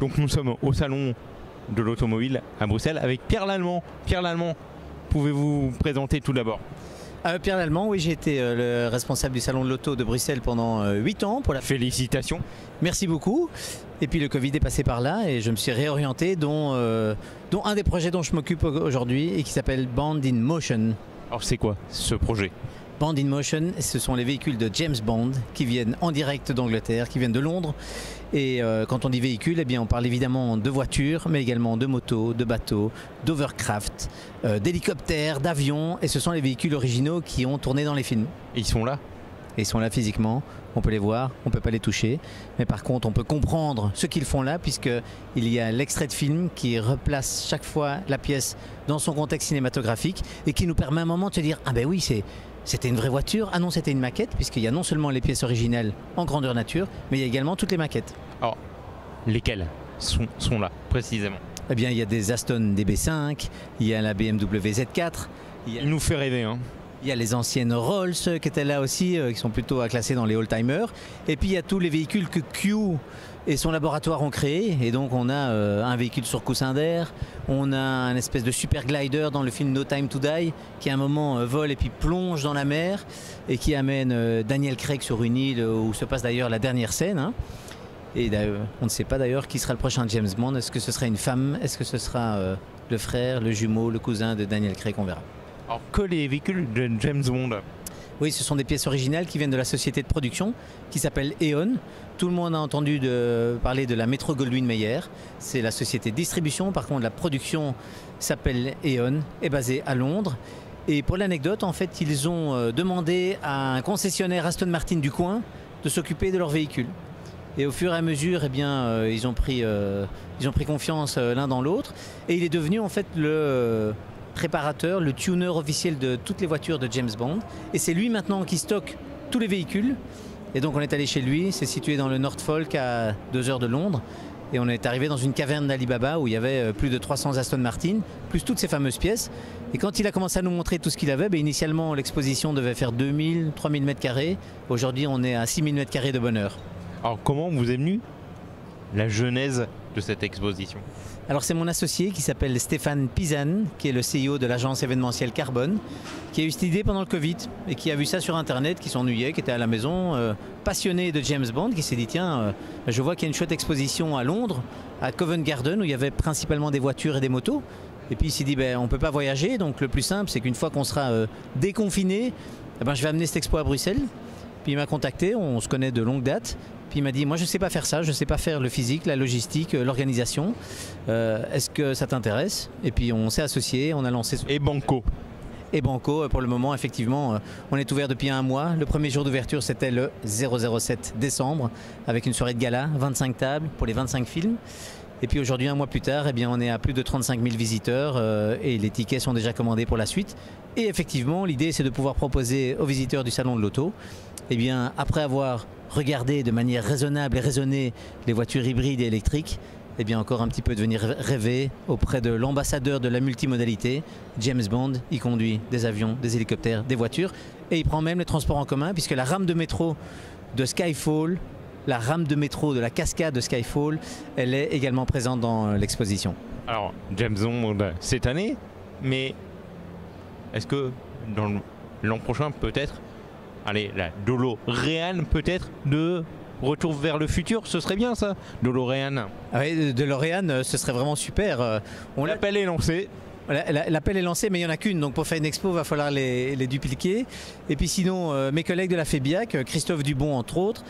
Donc nous sommes au salon de l'automobile à Bruxelles avec Pierre Lallemand. Pierre Lallemand, pouvez-vous vous présenter tout d'abord? Pierre Lallemand, oui, j'ai été le responsable du salon de l'auto de Bruxelles pendant 8 ans. Félicitations. Merci beaucoup. Et puis le Covid est passé par là et je me suis réorienté, dont un des projets dont je m'occupe aujourd'hui et qui s'appelle Bond in Motion. Alors c'est quoi ce projet? Bond in Motion, ce sont les véhicules de James Bond qui viennent en direct d'Angleterre, qui viennent de Londres. Et quand on dit véhicules, eh bien on parle évidemment de voitures, mais également de motos, de bateaux, d'overcraft, d'hélicoptères, d'avions. Et ce sont les véhicules originaux qui ont tourné dans les films. Et ils sont là? Et ils sont là physiquement, on peut les voir, on ne peut pas les toucher. Mais par contre, on peut comprendre ce qu'ils font là, puisqu'il y a l'extrait de film qui replace chaque fois la pièce dans son contexte cinématographique et qui nous permet à un moment de se dire « Ah ben oui, c'était une vraie voiture, ah non c'était une maquette », puisqu'il y a non seulement les pièces originales en grandeur nature, mais il y a également toutes les maquettes. Alors, lesquelles sont là, précisément? Eh bien, il y a des Aston DB5, il y a la BMW Z4. Il nous fait rêver, hein. Il y a les anciennes Rolls qui étaient là aussi, qui sont plutôt à classer dans les old-timers. Et puis il y a tous les véhicules que Q et son laboratoire ont créés. Et donc on a un véhicule sur coussin d'air, on a un espèce de super glider dans le film No Time to Die qui à un moment vole et puis plonge dans la mer et qui amène Daniel Craig sur une île où se passe d'ailleurs la dernière scène. Hein. Et on ne sait pas d'ailleurs qui sera le prochain James Bond. Est-ce que ce sera une femme? Est-ce que ce sera le frère, le jumeau, le cousin de Daniel Craig? On verra. Alors que les véhicules de James Bond? Oui, ce sont des pièces originales qui viennent de la société de production qui s'appelle E.ON. Tout le monde a entendu parler de la Metro-Goldwyn-Mayer. C'est la société de distribution. Par contre, la production s'appelle E.ON, est basée à Londres. Et pour l'anecdote, en fait, ils ont demandé à un concessionnaire Aston Martin du coin de s'occuper de leurs véhicules. Et au fur et à mesure, eh bien, ils ont pris confiance l'un dans l'autre. Et il est devenu en fait le préparateur, le tuner officiel de toutes les voitures de James Bond. Et c'est lui maintenant qui stocke tous les véhicules. Et donc on est allé chez lui, c'est situé dans le Norfolk à 2 heures de Londres. Et on est arrivé dans une caverne d'Alibaba où il y avait plus de 300 Aston Martin, plus toutes ces fameuses pièces. Et quand il a commencé à nous montrer tout ce qu'il avait, initialement l'exposition devait faire 2000, 3000 m². Aujourd'hui on est à 6000 m² de bonheur. Alors comment vous est venue la genèse de cette exposition? Alors c'est mon associé qui s'appelle Stéphane Pizan, qui est le CEO de l'agence événementielle Carbone, qui a eu cette idée pendant le Covid et qui a vu ça sur Internet, qui s'ennuyait, qui était à la maison, passionné de James Bond, qui s'est dit tiens, je vois qu'il y a une chouette exposition à Londres, à Covent Garden, où il y avait principalement des voitures et des motos. Et puis il s'est dit on ne peut pas voyager, donc le plus simple c'est qu'une fois qu'on sera déconfiné, je vais amener cette expo à Bruxelles. Puis il m'a contacté, on se connaît de longue date. Puis il m'a dit, moi je ne sais pas faire ça, je ne sais pas faire le physique, la logistique, l'organisation. Est-ce que ça t'intéresse? Et puis on s'est associés, on a lancé... Et Banco? Et Banco, pour le moment, effectivement, on est ouvert depuis 1 mois. Le premier jour d'ouverture, c'était le 007 décembre, avec une soirée de gala, 25 tables pour les 25 films. Et puis aujourd'hui, 1 mois plus tard, on est à plus de 35 000 visiteurs et les tickets sont déjà commandés pour la suite. Et effectivement, l'idée, c'est de pouvoir proposer aux visiteurs du Salon de l'Auto, après avoir regardé de manière raisonnable et raisonnée les voitures hybrides et électriques, encore un petit peu de venir rêver auprès de l'ambassadeur de la multimodalité. James Bond, il conduit des avions, des hélicoptères, des voitures et il prend même les transports en commun puisque la rame de métro de Skyfall, la rame de métro de la cascade de Skyfall, elle est également présente dans l'exposition. Alors, James Bond cette année, mais est-ce que dans l'an prochain peut-être, allez, la DeLorean peut-être de Retour vers le futur, ce serait bien ça, DeLorean. Ah oui, DeLorean, ce serait vraiment super. L'appel est lancé. L'appel est lancé, mais il n'y en a qu'une, donc pour faire une expo, il va falloir les dupliquer. Et puis sinon, mes collègues de la FEBIAC, Christophe Dubon entre autres,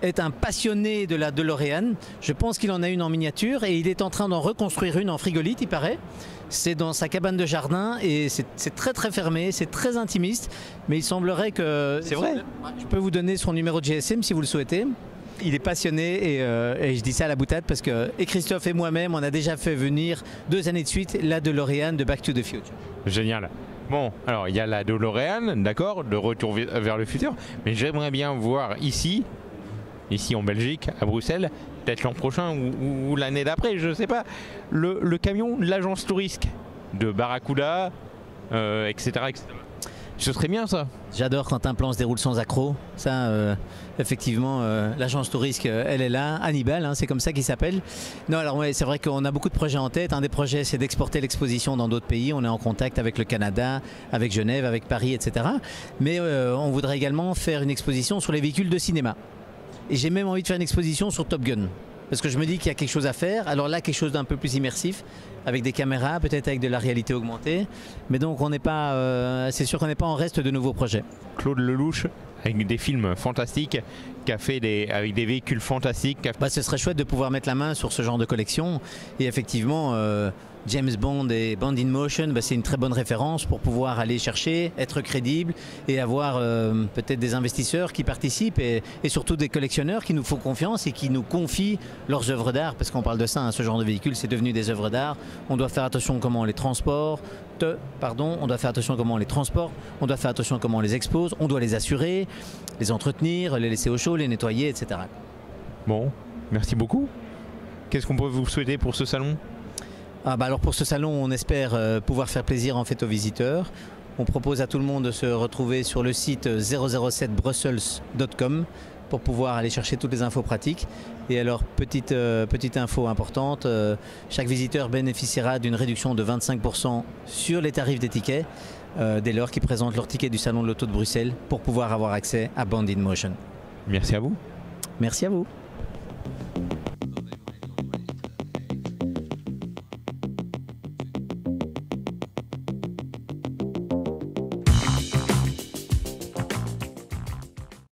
est un passionné de la DeLorean. Je pense qu'il en a une en miniature et il est en train d'en reconstruire une en frigolite, il paraît. C'est dans sa cabane de jardin et c'est très très fermé, c'est très intimiste, mais il semblerait que... C'est vrai. Je peux vous donner son numéro de GSM si vous le souhaitez. Il est passionné et je dis ça à la boutade parce que Christophe et moi-même, on a déjà fait venir 2 années de suite la DeLorean de Back to the Future. Génial. Bon, alors il y a la DeLorean, d'accord, de Retour vers le futur, mais j'aimerais bien voir ici en Belgique, à Bruxelles, peut-être l'an prochain ou l'année d'après, je ne sais pas, le camion de l'agence Tourisque de Barracuda, etc., etc. Ce serait bien ça. J'adore quand un plan se déroule sans accroc. Ça, effectivement, l'agence touriste, elle est là. Hannibal, hein, c'est comme ça qu'il s'appelle. Non, alors ouais, c'est vrai qu'on a beaucoup de projets en tête. Un des projets, c'est d'exporter l'exposition dans d'autres pays. On est en contact avec le Canada, avec Genève, avec Paris, etc. Mais on voudrait également faire une exposition sur les véhicules de cinéma. Et j'ai même envie de faire une exposition sur Top Gun. Parce que je me dis qu'il y a quelque chose à faire. Alors là, quelque chose d'un peu plus immersif, avec des caméras, peut-être avec de la réalité augmentée. Mais donc, on n'est pas, c'est sûr qu'on n'est pas en reste de nouveaux projets. Claude Lelouch, avec des films fantastiques, qui a fait avec des véhicules fantastiques. Ce serait chouette de pouvoir mettre la main sur ce genre de collection. Et effectivement, James Bond et Bond in Motion, c'est une très bonne référence pour pouvoir aller chercher, être crédible et avoir peut-être des investisseurs qui participent et surtout des collectionneurs qui nous font confiance et qui nous confient leurs œuvres d'art, parce qu'on parle de ça, hein, ce genre de véhicule, c'est devenu des œuvres d'art. On doit faire attention comment on les transporte, on doit faire attention comment on les transporte, on doit faire attention comment on les expose, on doit les assurer, les entretenir, les laisser au chaud, les nettoyer, etc. Bon, merci beaucoup. Qu'est-ce qu'on peut vous souhaiter pour ce salon ? Alors pour ce salon, on espère pouvoir faire plaisir en fait aux visiteurs. On propose à tout le monde de se retrouver sur le site 007brussels.com pour pouvoir aller chercher toutes les infos pratiques. Et alors, petite info importante, chaque visiteur bénéficiera d'une réduction de 25% sur les tarifs des tickets dès lors qu'ils présentent leur ticket du salon de l'auto de Bruxelles pour pouvoir avoir accès à Bond in Motion. Merci à vous. Merci à vous.